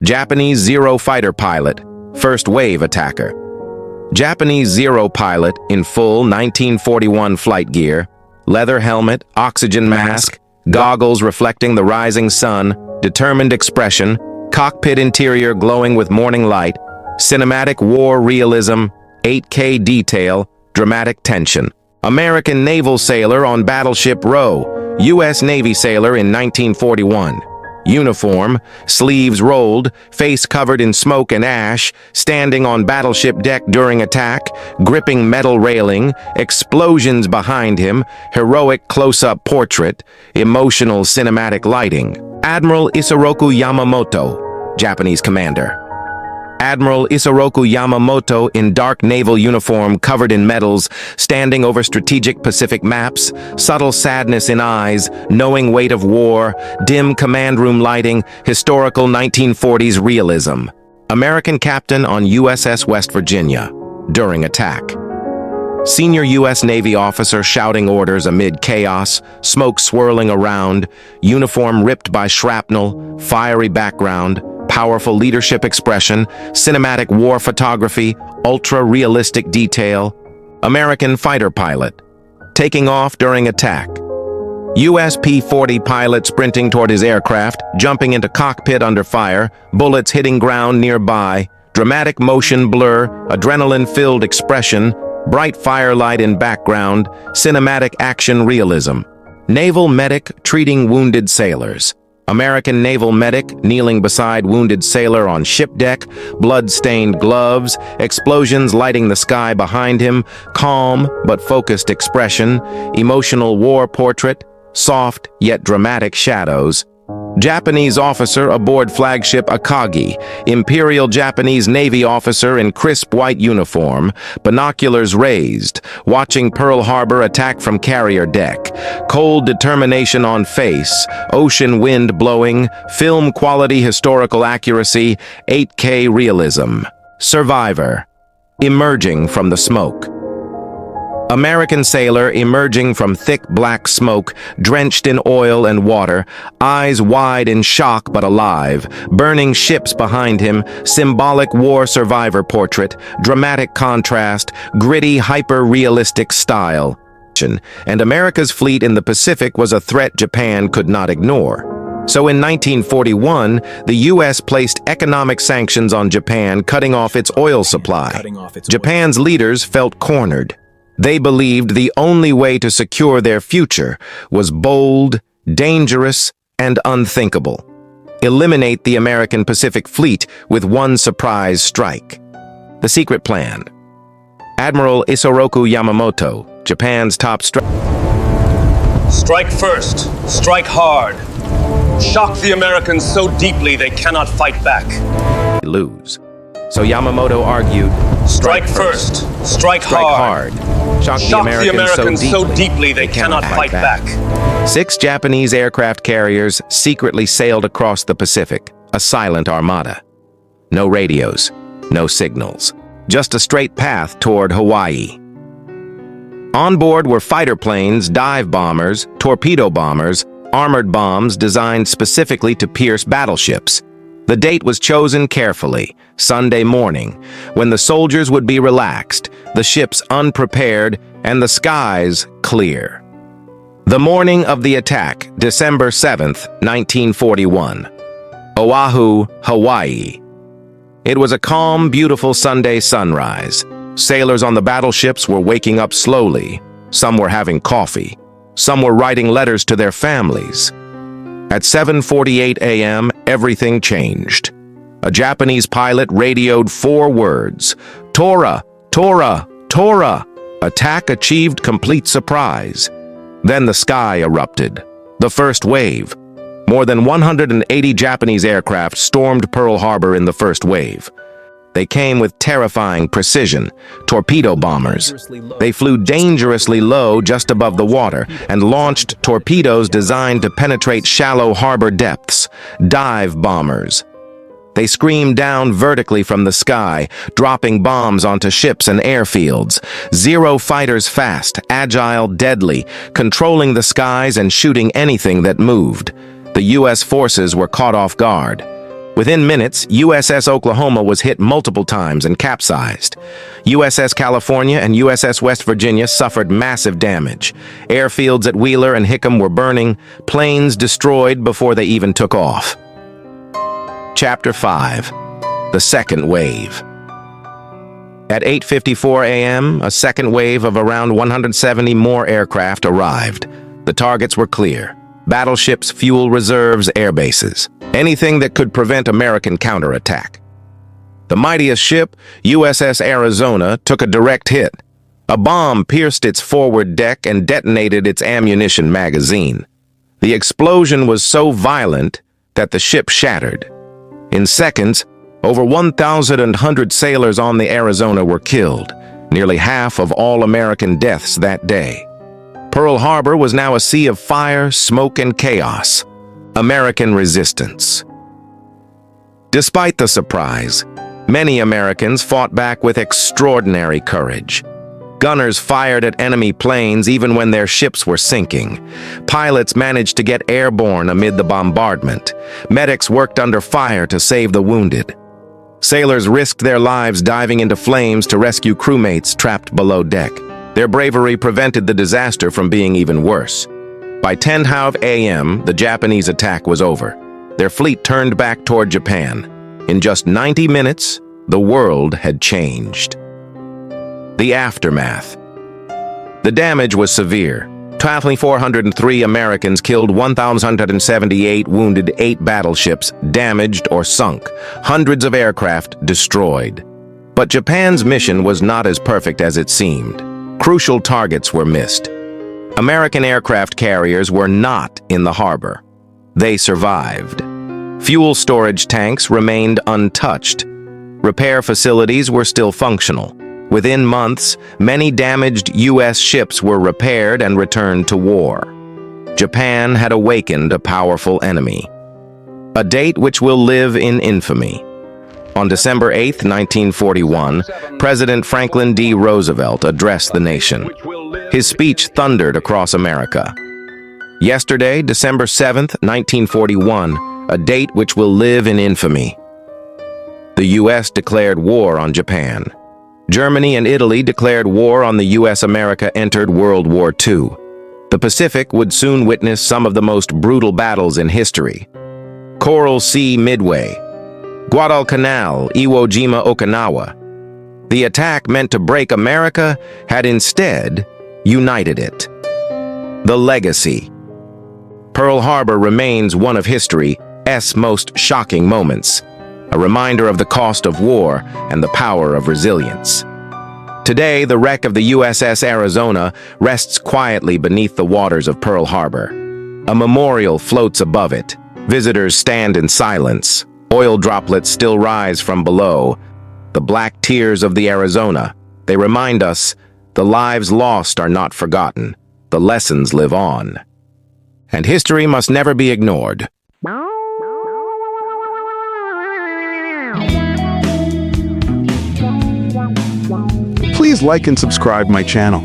Japanese Zero fighter pilot, first wave attacker. Japanese Zero pilot in full 1941 flight gear, leather helmet, oxygen mask, goggles reflecting the rising sun, determined expression, cockpit interior glowing with morning light, cinematic war realism, 8K detail, dramatic tension. American naval sailor on battleship Roe, U.S. Navy sailor in 1941. Uniform, sleeves rolled, face covered in smoke and ash, standing on battleship deck during attack, gripping metal railing, explosions behind him, heroic close-up portrait, emotional cinematic lighting. Admiral Isoroku Yamamoto, Japanese commander. Admiral Isoroku Yamamoto in dark naval uniform covered in medals, standing over strategic Pacific maps, subtle sadness in eyes, knowing weight of war, dim command room lighting, historical 1940s realism. American captain on USS West Virginia, during attack. Senior U.S. Navy officer shouting orders amid chaos, smoke swirling around, uniform ripped by shrapnel, fiery background, powerful leadership expression, cinematic war photography, ultra-realistic detail. American fighter pilot, taking off during attack. US P-40 pilot sprinting toward his aircraft, jumping into cockpit under fire, bullets hitting ground nearby, dramatic motion blur, adrenaline-filled expression, bright firelight in background, cinematic action realism. Naval medic treating wounded sailors. American naval medic kneeling beside wounded sailor on ship deck, blood-stained gloves, explosions lighting the sky behind him, calm but focused expression, emotional war portrait, soft yet dramatic shadows. Japanese officer aboard flagship Akagi, Imperial Japanese Navy officer in crisp white uniform, binoculars raised, watching Pearl Harbor attack from carrier deck, cold determination on face, ocean wind blowing, film quality historical accuracy, 8K realism. Survivor, emerging from the smoke. American sailor emerging from thick black smoke, drenched in oil and water, eyes wide in shock but alive, burning ships behind him, symbolic war survivor portrait, dramatic contrast, gritty hyper-realistic style. And America's fleet in the Pacific was a threat Japan could not ignore. So in 1941, the U.S. placed economic sanctions on Japan, cutting off its oil supply. Japan's leaders felt cornered. They believed the only way to secure their future was bold, dangerous, and unthinkable. Eliminate the American Pacific Fleet with one surprise strike. The secret plan. Admiral Isoroku Yamamoto, Japan's top strike first, strike hard. Shock the Americans so deeply they cannot fight back. Lose. So Yamamoto argued, strike first, strike hard. Shock the Americans so deeply they cannot fight back. 6 Japanese aircraft carriers secretly sailed across the Pacific, a silent armada. No radios, no signals, just a straight path toward Hawaii. On board were fighter planes, dive bombers, torpedo bombers, armored bombs designed specifically to pierce battleships. The date was chosen carefully, Sunday morning, when the soldiers would be relaxed, the ships unprepared, and the skies clear. The morning of the attack, December 7th, 1941. Oahu, Hawaii. It was a calm, beautiful Sunday sunrise. Sailors on the battleships were waking up slowly. Some were having coffee. Some were writing letters to their families. At 7:48 a.m., everything changed. A Japanese pilot radioed 4 words: Tora, Tora, Tora. Attack achieved complete surprise. Then the sky erupted. The first wave. More than 180 Japanese aircraft stormed Pearl Harbor in the first wave. They came with terrifying precision, torpedo bombers. They flew dangerously low just above the water and launched torpedoes designed to penetrate shallow harbor depths, dive bombers. They screamed down vertically from the sky, dropping bombs onto ships and airfields. Zero fighters fast, agile, deadly, controlling the skies and shooting anything that moved. The U.S. forces were caught off guard. Within minutes, USS Oklahoma was hit multiple times and capsized. USS California and USS West Virginia suffered massive damage. Airfields at Wheeler and Hickam were burning, planes destroyed before they even took off. Chapter 5. The Second Wave. At 8:54 a.m., a second wave of around 170 more aircraft arrived. The targets were clear: battleships, fuel reserves, air bases. Anything that could prevent American counterattack. The mightiest ship, USS Arizona, took a direct hit. A bomb pierced its forward deck and detonated its ammunition magazine. The explosion was so violent that the ship shattered. In seconds, over 1,100 sailors on the Arizona were killed, nearly half of all American deaths that day. Pearl Harbor was now a sea of fire, smoke, and chaos. American resistance. Despite the surprise, many Americans fought back with extraordinary courage. Gunners fired at enemy planes even when their ships were sinking. Pilots managed to get airborne amid the bombardment. Medics worked under fire to save the wounded. Sailors risked their lives diving into flames to rescue crewmates trapped below deck. Their bravery prevented the disaster from being even worse. By 10:00 a.m., the Japanese attack was over. Their fleet turned back toward Japan. In just 90 minutes, the world had changed. The aftermath. The damage was severe. 2,403 Americans killed, 1,178 wounded, 8 battleships damaged or sunk, hundreds of aircraft destroyed. But Japan's mission was not as perfect as it seemed. Crucial targets were missed. American aircraft carriers were not in the harbor. They survived. Fuel storage tanks remained untouched. Repair facilities were still functional. Within months, many damaged U.S. ships were repaired and returned to war. Japan had awakened a powerful enemy. A date which will live in infamy. On December 8, 1941, President Franklin D. Roosevelt addressed the nation. His speech thundered across America. Yesterday, December 7, 1941, a date which will live in infamy. The U.S. declared war on Japan. Germany and Italy declared war on the U.S. America entered World War II. The Pacific would soon witness some of the most brutal battles in history. Coral Sea Midway, Guadalcanal, Iwo Jima, Okinawa. The attack meant to break America had instead united it. The legacy. Pearl Harbor remains one of history's most shocking moments, a reminder of the cost of war and the power of resilience. Today, the wreck of the USS Arizona rests quietly beneath the waters of Pearl Harbor. A memorial floats above it. Visitors stand in silence. Oil droplets still rise from below. The black tears of the Arizona. They remind us the lives lost are not forgotten. The lessons live on. And history must never be ignored. Please like and subscribe my channel.